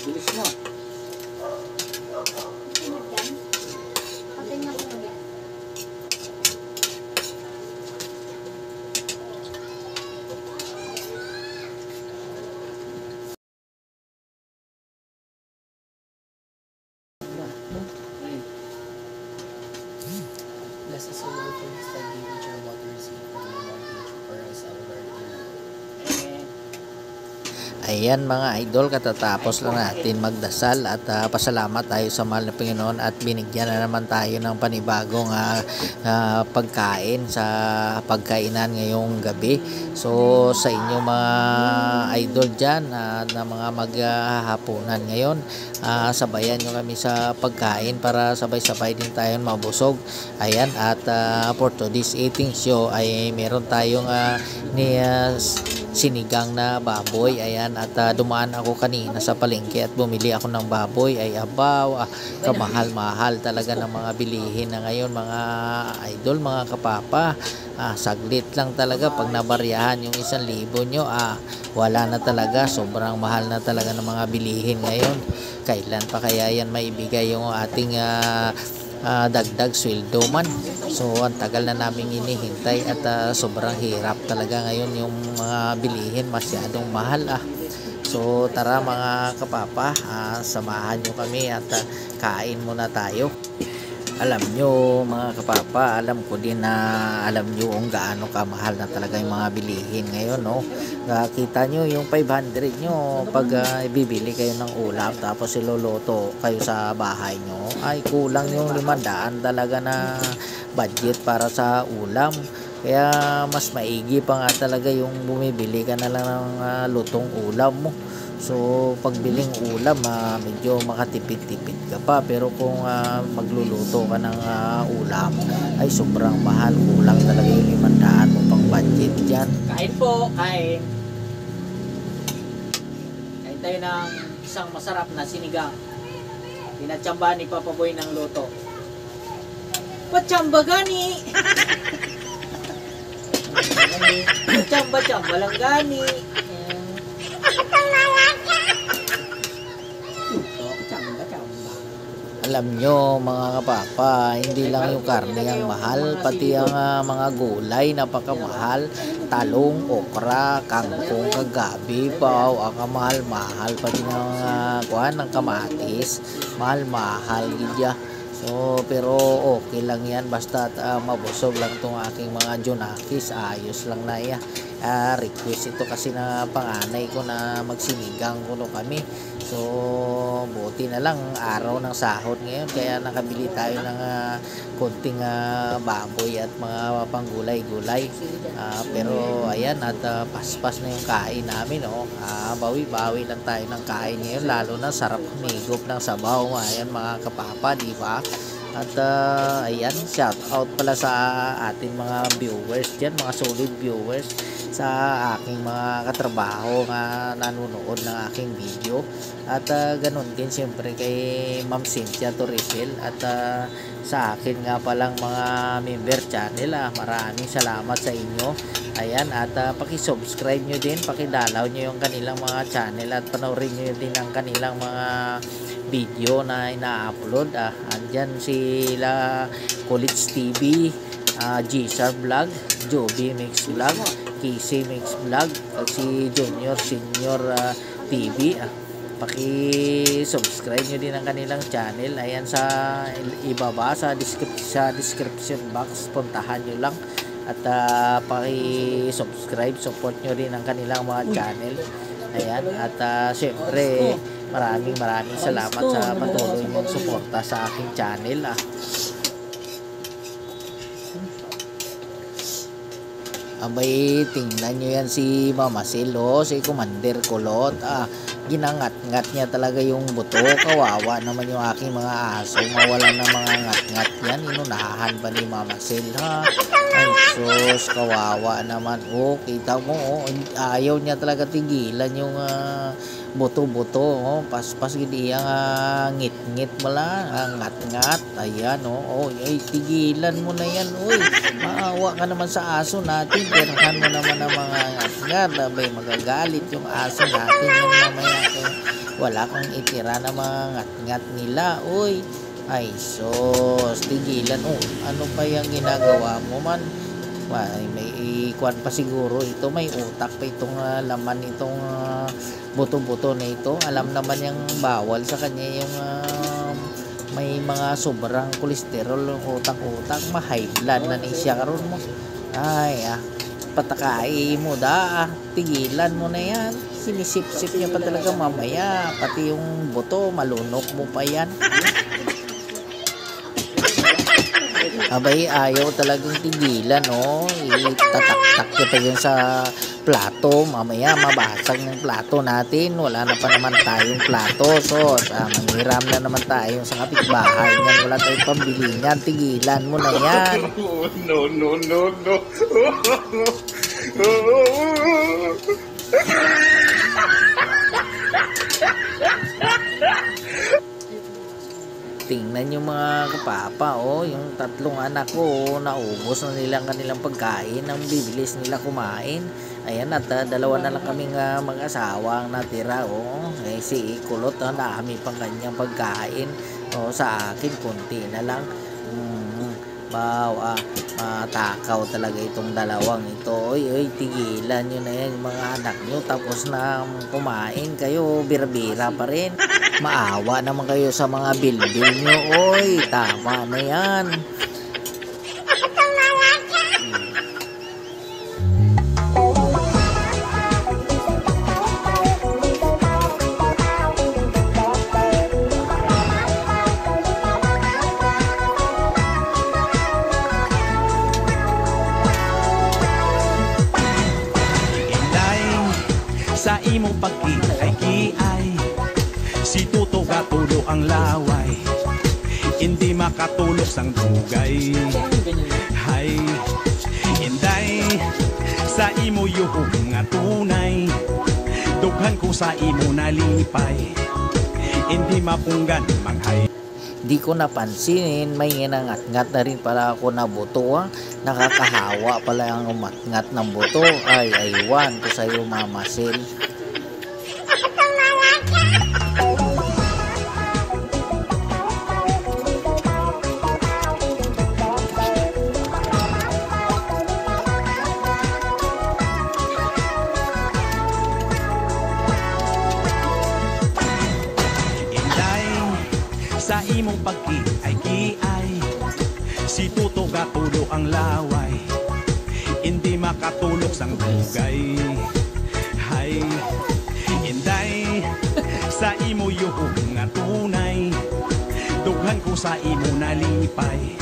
Bilis mo. Bless us, O Lord, for this thy gift which are about to receive from the Lord, which for us, our Lord. Amen. Ayan mga idol, katatapos lang natin magdasal at pasalamat tayo sa mahal na Panginoon at binigyan na naman tayo ng panibagong pagkain sa pagkainan ngayong gabi. So sa inyo mga idol dyan na mga maghahaponan ngayon, sabayan nyo kami sa pagkain para sabay-sabay din tayong mabusog. Ayan, at for today's eating show ay meron tayong sinigang na baboy. Ayan, at dumaan ako kanina sa palengke at bumili ako ng baboy. Ay abaw, kamahal-mahal talaga ng mga bilihin na ngayon mga idol, mga kapapa. Saglit lang talaga pag nabaryahan yung 1,000 nyo, wala na talaga, sobrang mahal na talaga ng mga bilihin ngayon. Kailan pa kaya yan maibigay yung ating dagdag sweldo man? So ang tagal na namin hinihintay at sobrang hirap talaga ngayon yung mga bilihin, masyadong mahal. So tara mga kapapa, samahan nyo kami at kain muna tayo. Alam nyo mga kapapa, alam ko din na alam nyo kung gaano kamahal na talaga yung mga bilihin ngayon, no? Kita nyo yung 500 nyo pag bibili kayo ng ulam tapos iluluto kayo sa bahay nyo, ay kulang yung 500 talaga na budget para sa ulam. Kaya mas maigi pa nga talaga yung bumibili ka na lang ng lutong ulam mo. So pagbiling ulam, medyo makatipid-tipid ka pa, pero kung magluluto ka ng ulam ay sobrang mahal, kulang talaga yung 500 mo pang budget dyan. Kain po, kain. Kain tayo ng isang masarap na sinigang. Pinatsamba ni Papa Boy ng luto. Patsamba gani! Patsamba-tsamba lang gani. Alam nyo mga kapapa, hindi lang yung karne ang mahal, pati ang mga gulay napakamahal. Talong, okra, kangkong, kagabi, baw, ang mahal-mahal, pati ng kamatis, mahal-mahal gidya. So pero okay lang yan, basta mabusog lang itong aking mga junakis, ayos lang na iya. Request ito kasi na panganay ko na magsinigang ko kami. So buti na lang araw ng sahod ngayon, kaya nakabili tayo ng konting baboy at mga panggulay-gulay. Pero ayan, at paspas na yung kain namin, bawi-bawi lang tayo ng kain ngayon, lalo na sarap humigop ng sabaw. Ayan mga kapapa, di ba? At ayan, shout out pala sa ating mga viewers dyan, mga solid viewers, sa aking mga katrabaho nga nanonood ng aking video. At ganun din siyempre kay Ma'am Cynthia Torresel at sa akin nga palang mga member channel. Maraming salamat sa inyo. Ayan, at paki-subscribe nyo din, pakidalaw nyo yung kanilang mga channel at panoorin nyo din ang kanilang mga video na ina-upload. Andyan sila College TV, G-Sar Vlog, Joby Mix Vlog, Casey Mix Vlog, at si Junior Senior TV. Paki-subscribe nyo din ang kanilang channel. Ayan sa ibaba sa description box, puntahan nyo lang at paki-subscribe, support nyo rin ang kanilang mga channel. Ayan, at syempre maraming salamat sa patuloy mong suporta sa aking channel. Abay, tingnan nyo yan si Mama Silo, si Commander Kulot. Ginangat-ngat niya talaga yung buto. Kawawa naman yung aking mga aso, mawalan ng mga ngat-ngat yan. Inunahan pa ni Mama Sil, Ay sus, kawawa naman. Kita mo, ayaw niya talaga tigilan yung buto-buto, oh, paspas gidi ang ngit-ngit mo lang, ngat-ngat, ayan, oh, ay, tigilan mo na yan, uy, maawa ka naman sa aso natin, tirahan mo naman ang mga ngat-ngat, abay, magagalit yung aso natin, yung mamaya kung wala kang itira na mga ngat-ngat nila, uy, ay, sos, tigilan, oh, ano pa yung ginagawa mo man, may ikuan pa siguro ito, may utak pa itong laman itong buto-buto na ito. Alam naman yung bawal sa kanya yung may mga sobrang kolesterol yung utak-utak, ma-high blood na ni siya karon mo. Ay, patakai mo da, tigilan mo na yan. Sinisip-sip niya pa talaga mamaya, pati yung buto malunok mo pa yan. Abay, ayaw talagang tigilan, oh. Itatak-tak niya pa yun sa plato. Mamaya, mabasag ng plato natin. Wala na pa naman tayong plato. So, manghiram na naman tayo sa kapitbahay niyan. Wala tayong pambili niyan. Tigilan mo na yan. No, no, no, no. Tingnan yung mga kapapa, oh, yung tatlong anak ko, naubos na nilang kanilang pagkain, ang bibilis nila kumain. Ayan, at dalawa na lang kaming mag-asawa ang natira, oh. Si Kulot, dami pang kanyang pagkain. Oh, sa akin, konti na lang. Matakaw talaga itong dalawang ito. Oy, tigilan nyo na yan yung mga anak nyo. Tapos na kumain kayo, bira-bira pa rin. Maawa naman kayo sa mga bilbil nyo. Oy, tama na yan. Sa imong pagkiay-kiay, si Tuto gatulo ang laway, hindi makatulog sang dugay. Hay, inday, sa imo yuhong nga tunay, dughan ko sa imo nalipay, hindi mapunggan manghay. Di ko napansin, may nginangat-ngat na rin pala ako na buto. Nakakahawa pala ang umat-ngat ng buto. Ay, aywan ko sa'yo, Mama Sil. Sa imong pagkiay-kiay, si Tuto gatulo ang laway, hindi makatulog sang dugay. Hay, inday, sa imo yuhong nga tunay, dughan ko sa imo nalipay,